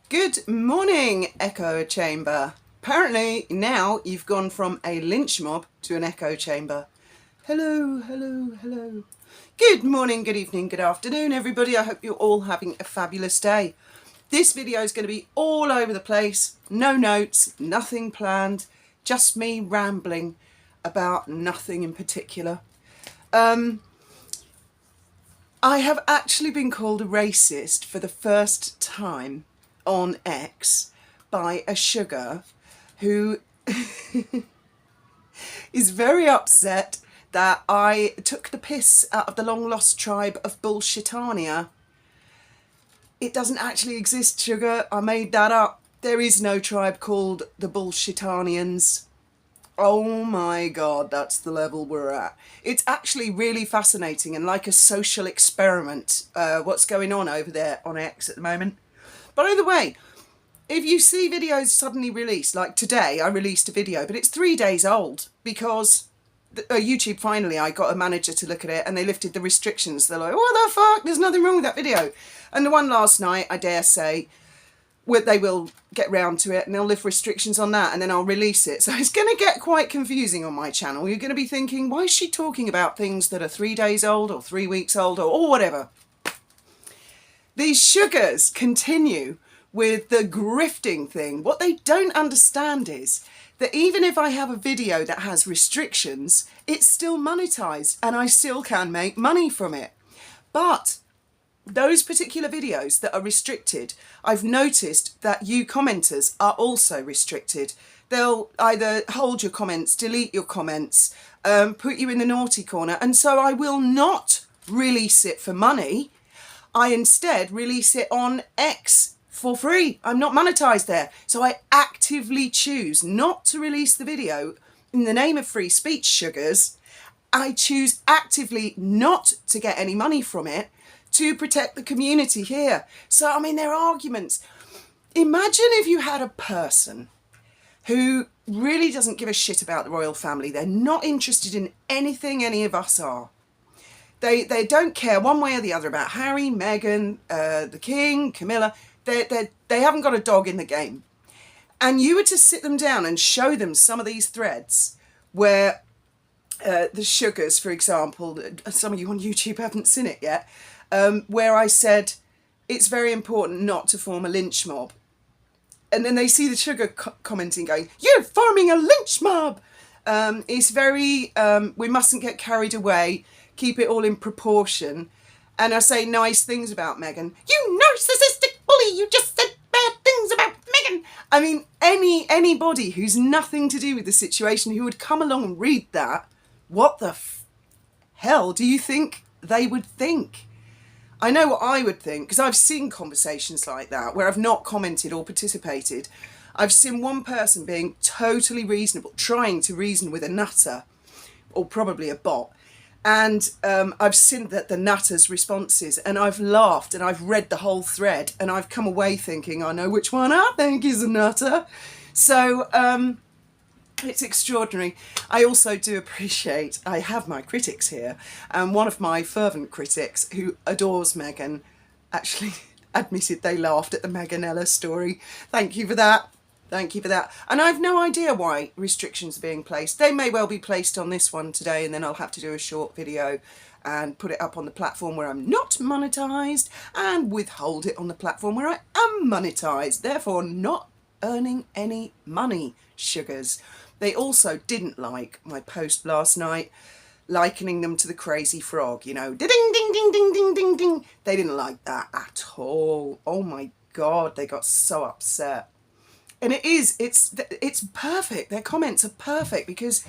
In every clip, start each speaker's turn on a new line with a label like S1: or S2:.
S1: Good morning, echo chamber. Apparently now you've gone from a lynch mob to an echo chamber. Hello, hello, hello. Good morning, good evening, good afternoon, everybody. I hope you're all having a fabulous day. This video is going to be all over the place. No notes, nothing planned, just me rambling about nothing in particular. I have actually been called a racist for the first time on X by a sugar who is very upset that I took the piss out of the long lost tribe of Bullshitania. It doesn't actually exist, sugar. I made that up. There is no tribe called the Bullshitanians. Oh my god, that's the level we're at. It's actually really fascinating and like a social experiment, what's going on over there on X at the moment. By the way, if you see videos suddenly released, like today I released a video, but it's 3 days old because YouTube finally, I got a manager to look at it and they lifted the restrictions. They're like, what the fuck, there's nothing wrong with that video. And the one last night, I dare say, they will get round to it and they'll lift restrictions on that and then I'll release it. So it's going to get quite confusing on my channel. You're going to be thinking, why is she talking about things that are 3 days old or 3 weeks old or whatever? These sugars continue with the grifting thing. What they don't understand is that even if I have a video that has restrictions, it's still monetized and I still can make money from it. But those particular videos that are restricted, I've noticed that you commenters are also restricted. They'll either hold your comments, delete your comments, put you in the naughty corner, and so I will not release it for money. I instead release it on X for free. I'm not monetized there. So I actively choose not to release the video in the name of free speech, sugars. I choose actively not to get any money from it to protect the community here. So, I mean, there are arguments. Imagine if you had a person who really doesn't give a shit about the royal family. They're not interested in anything any of us are. They don't care one way or the other about Harry, Meghan, the King, Camilla. They haven't got a dog in the game. And you were to sit them down and show them some of these threads where the sugars, for example, some of you on YouTube haven't seen it yet, where I said it's very important not to form a lynch mob. And then they see the sugar commenting going, you're forming a lynch mob. It's very, we mustn't get carried away, keep it all in proportion. And I say nice things about Meghan. You narcissistic bully, you just said bad things about Meghan. I mean, anybody who's nothing to do with the situation who would come along and read that, what the hell do you think they would think? I know what I would think, because I've seen conversations like that where I've not commented or participated. I've seen one person being totally reasonable, trying to reason with a nutter, or probably a bot. And I've seen that the nutter's responses, and I've laughed and I've read the whole thread and I've come away thinking, I know which one I think is a nutter. So it's extraordinary. I also do appreciate, I have my critics here, and one of my fervent critics who adores Meghan actually admitted they laughed at the Meghanella story. Thank you for that. Thank you for that. And I've no idea why restrictions are being placed. They may well be placed on this one today, and then I'll have to do a short video and put it up on the platform where I'm not monetized and withhold it on the platform where I am monetized, therefore not earning any money, sugars. They also didn't like my post last night likening them to the crazy frog, you know, ding, ding, ding, ding, ding, ding, ding. They didn't like that at all. Oh my God, they got so upset. And it's perfect. Their comments are perfect because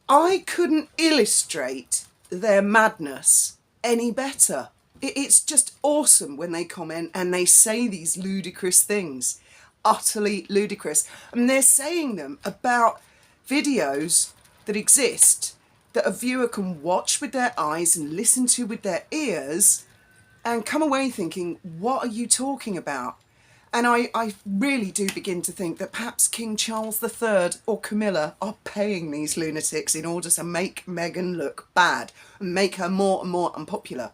S1: I couldn't illustrate their madness any better. It's just awesome when they comment and they say these ludicrous things, utterly ludicrous. And they're saying them about videos that exist that a viewer can watch with their eyes and listen to with their ears and come away thinking, what are you talking about? And I really do begin to think that perhaps King Charles III or Camilla are paying these lunatics in order to make Meghan look bad and make her more and more unpopular.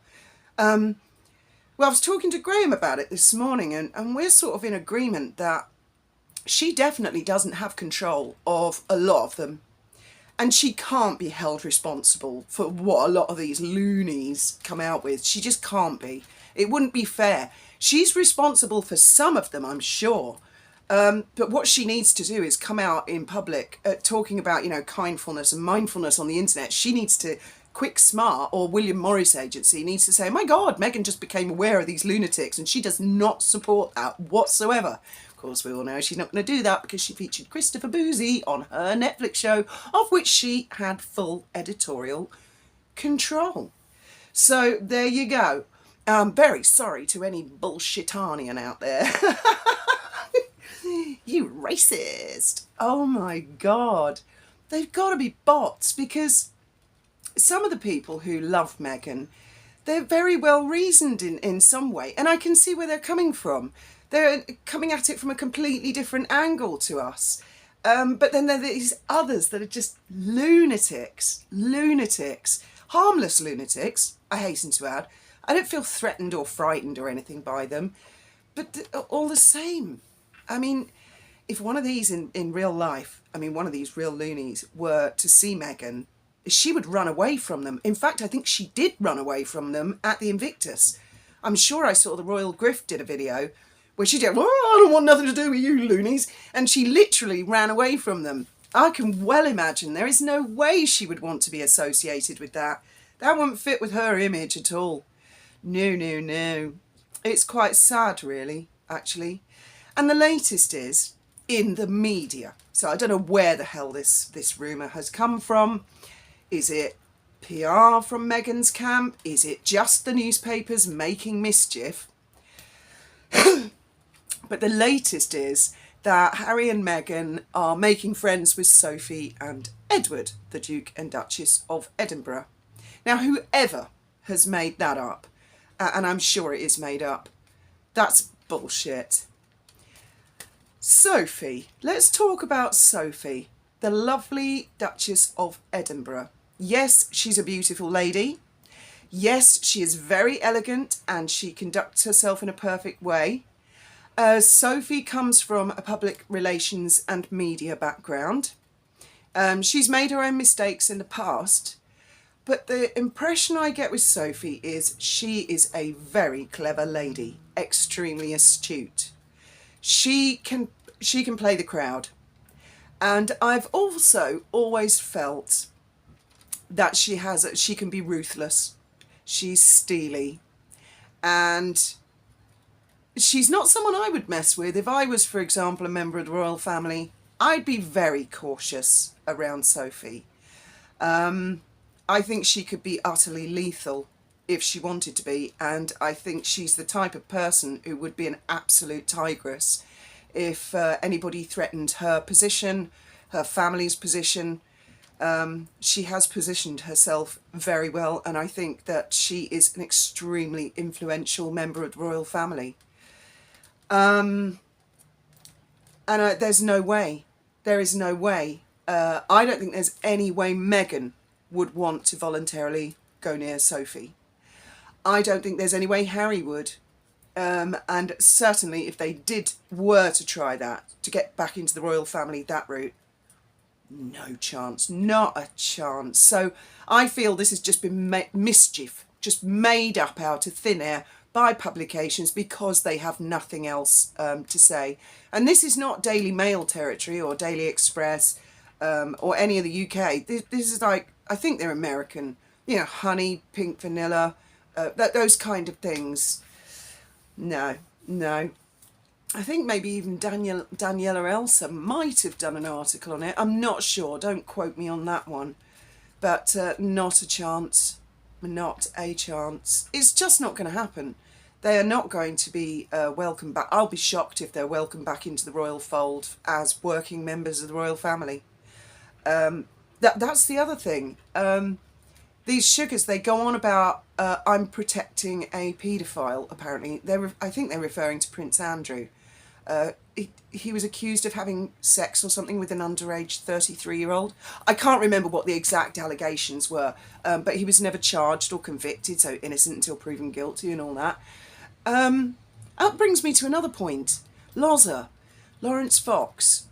S1: Well, I was talking to Graham about it this morning, and we're sort of in agreement that she definitely doesn't have control of a lot of them. And she can't be held responsible for what a lot of these loonies come out with. She just can't be. It wouldn't be fair. She's responsible for some of them, I'm sure. But what she needs to do is come out in public talking about, kindfulness and mindfulness on the internet. She needs to, Quick Smart or William Morris Agency needs to say, my God, Meghan just became aware of these lunatics and she does not support that whatsoever. Of course, we all know she's not going to do that because she featured Christopher Boozy on her Netflix show, of which she had full editorial control. So there you go. I'm very sorry to any bullshitanian out there. You racist. Oh my God. They've got to be bots, because some of the people who love Meghan, they're very well reasoned in some way. And I can see where they're coming from. They're coming at it from a completely different angle to us. But then there are these others that are just lunatics. Harmless lunatics, I hasten to add. I don't feel threatened or frightened or anything by them. But all the same, I mean, if one of these in real life, one of these real loonies were to see Meghan, she would run away from them. In fact, I think she did run away from them at the Invictus. I'm sure I saw the Royal Grift did a video where she did, I don't want nothing to do with you loonies. And she literally ran away from them. I can well imagine there is no way she would want to be associated with that. That wouldn't fit with her image at all. No. It's quite sad, really, actually. And the latest is in the media. So I don't know where the hell this rumour has come from. Is it PR from Meghan's camp? Is it just the newspapers making mischief? But the latest is that Harry and Meghan are making friends with Sophie and Edward, the Duke and Duchess of Edinburgh. Now, whoever has made that up, and I'm sure it is made up, that's bullshit. Sophie. Let's talk about Sophie, the lovely Duchess of Edinburgh. Yes, she's a beautiful lady. Yes, she is very elegant and she conducts herself in a perfect way. Sophie comes from a public relations and media background. She's made her own mistakes in the past, but the impression I get with Sophie is she is a very clever lady, extremely astute. She can play the crowd. And I've also always felt that she can be ruthless. She's steely. And she's not someone I would mess with. If I was, for example, a member of the royal family, I'd be very cautious around Sophie. I think she could be utterly lethal if she wanted to be, and I think she's the type of person who would be an absolute tigress if anybody threatened her position, her family's position. She has positioned herself very well, and I think that she is an extremely influential member of the royal family. And there's no way, there is no way, I don't think there's any way Meghan would want to voluntarily go near Sophie. I don't think there's any way Harry would. And certainly if they were to try that, to get back into the royal family that route, no chance, not a chance. So I feel this has just been mischief, just made up out of thin air by publications because they have nothing else to say. And this is not Daily Mail territory or Daily Express or any of the UK. This is like, I think they're American, honey, pink vanilla, those kind of things. No. I think maybe even Daniela Elsa might have done an article on it. I'm not sure. Don't quote me on that one. But not a chance. Not a chance. It's just not going to happen. They are not going to be welcome back. I'll be shocked if they're welcome back into the royal fold as working members of the royal family. That's the other thing. These sugars, they go on about, I'm protecting a paedophile, apparently. I think they're referring to Prince Andrew. He was accused of having sex or something with an underage 33-year-old. I can't remember what the exact allegations were, but he was never charged or convicted, so innocent until proven guilty and all that. That brings me to another point. Loza, Lawrence Fox.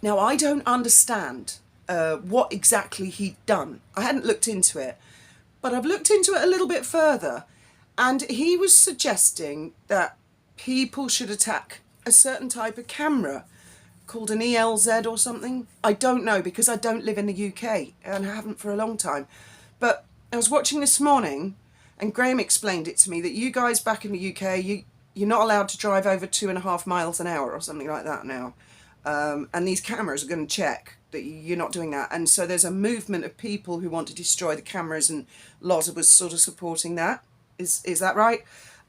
S1: Now, I don't understand what exactly he'd done. I hadn't looked into it, but I've looked into it a little bit further, and he was suggesting that people should attack a certain type of camera called an ELZ or something. I don't know, because I don't live in the UK and I haven't for a long time. But I was watching this morning and Graham explained it to me that you guys back in the UK, you're not allowed to drive over 2.5 miles an hour or something like that now. And these cameras are going to check that you're not doing that. And so there's a movement of people who want to destroy the cameras, and Loza was sort of supporting that. Is that right?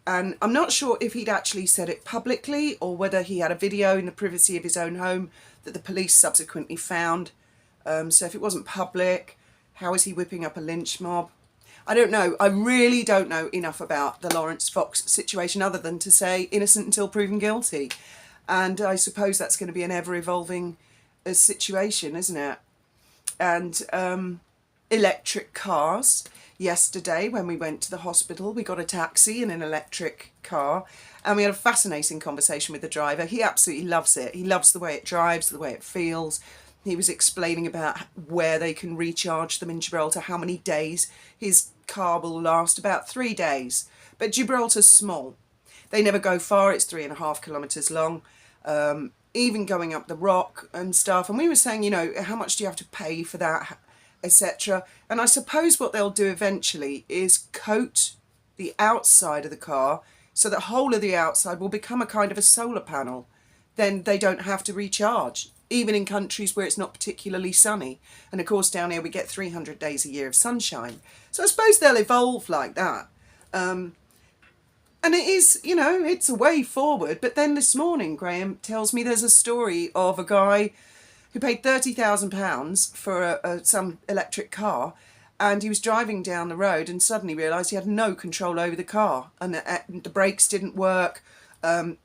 S1: And I'm not sure if he'd actually said it publicly or whether he had a video in the privacy of his own home that the police subsequently found. So if it wasn't public, how is he whipping up a lynch mob? I don't know. I really don't know enough about the Lawrence Fox situation other than to say innocent until proven guilty. And I suppose that's going to be an ever-evolving situation, isn't it? And electric cars. Yesterday, when we went to the hospital, we got a taxi in an electric car, and we had a fascinating conversation with the driver. He absolutely loves it. He loves the way it drives, the way it feels. He was explaining about where they can recharge them in Gibraltar, how many days. His car will last about 3 days. But Gibraltar's small. They never go far. It's 3.5 kilometres long. Even going up the rock and stuff. And we were saying, you know, how much do you have to pay for that, etc. And I suppose what they'll do eventually is coat the outside of the car so the whole of the outside will become a kind of a solar panel. Then they don't have to recharge, even in countries where it's not particularly sunny. And of course down here we get 300 days a year of sunshine. So I suppose they'll evolve like that. And it is, you know, it's a way forward. But then this morning, Graham tells me there's a story of a guy who paid £30,000 for some electric car, and he was driving down the road and suddenly realised he had no control over the car, and the brakes didn't work,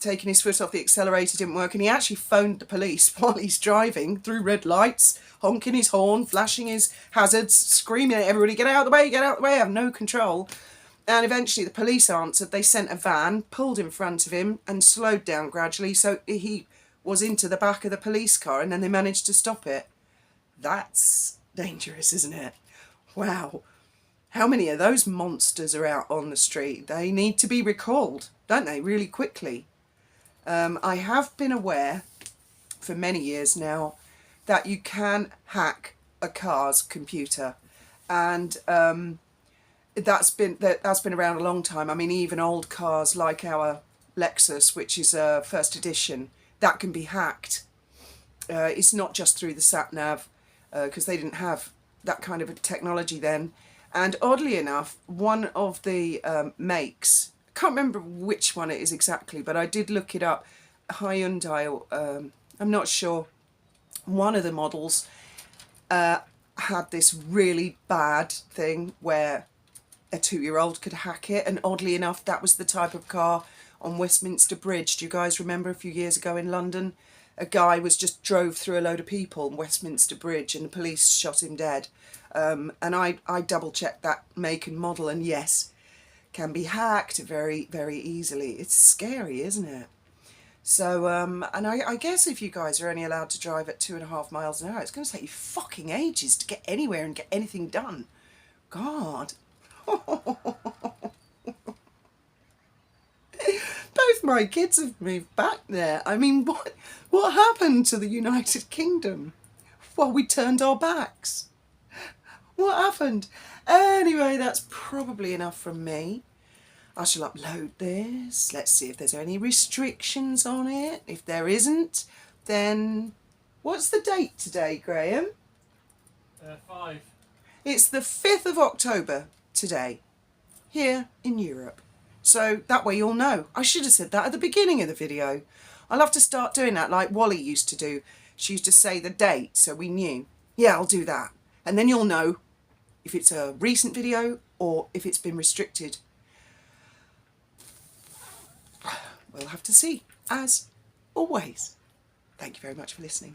S1: taking his foot off the accelerator didn't work, and he actually phoned the police while he's driving through red lights, honking his horn, flashing his hazards, screaming at everybody, get out of the way, get out of the way, I have no control. And eventually the police answered. They sent a van, pulled in front of him and slowed down gradually, so he was into the back of the police car, and then they managed to stop it. That's dangerous, isn't it? Wow. How many of those monsters are out on the street? They need to be recalled, don't they, really quickly? I have been aware for many years now that you can hack a car's computer, and that's been around a long time. I mean, even old cars like our Lexus, which is a first edition, that can be hacked. It's not just through the sat-nav, because they didn't have that kind of a technology then. And oddly enough, one of the makes, I can't remember which one it is exactly, but I did look it up, Hyundai, I'm not sure, one of the models had this really bad thing where a 2-year-old could hack it, and oddly enough that was the type of car on Westminster Bridge. Do you guys remember a few years ago in London? A guy just drove through a load of people on Westminster Bridge and the police shot him dead. And I double-checked that make and model, and yes, can be hacked very, very easily. It's scary, isn't it? So, and I guess if you guys are only allowed to drive at 2.5 miles an hour, it's going to take you fucking ages to get anywhere and get anything done. God. Both my kids have moved back there. I mean, what happened to the United Kingdom? Well, we turned our backs. What happened? Anyway, that's probably enough from me. I shall upload this. Let's see if there's any restrictions on it. If there isn't, then what's the date today, Graham?
S2: 5.
S1: It's the 5th of October today, here in Europe. So that way you'll know. I should have said that at the beginning of the video. I'll have to start doing that like Wally used to do. She used to say the date so we knew. Yeah, I'll do that. And then you'll know if it's a recent video or if it's been restricted. We'll have to see, as always. Thank you very much for listening.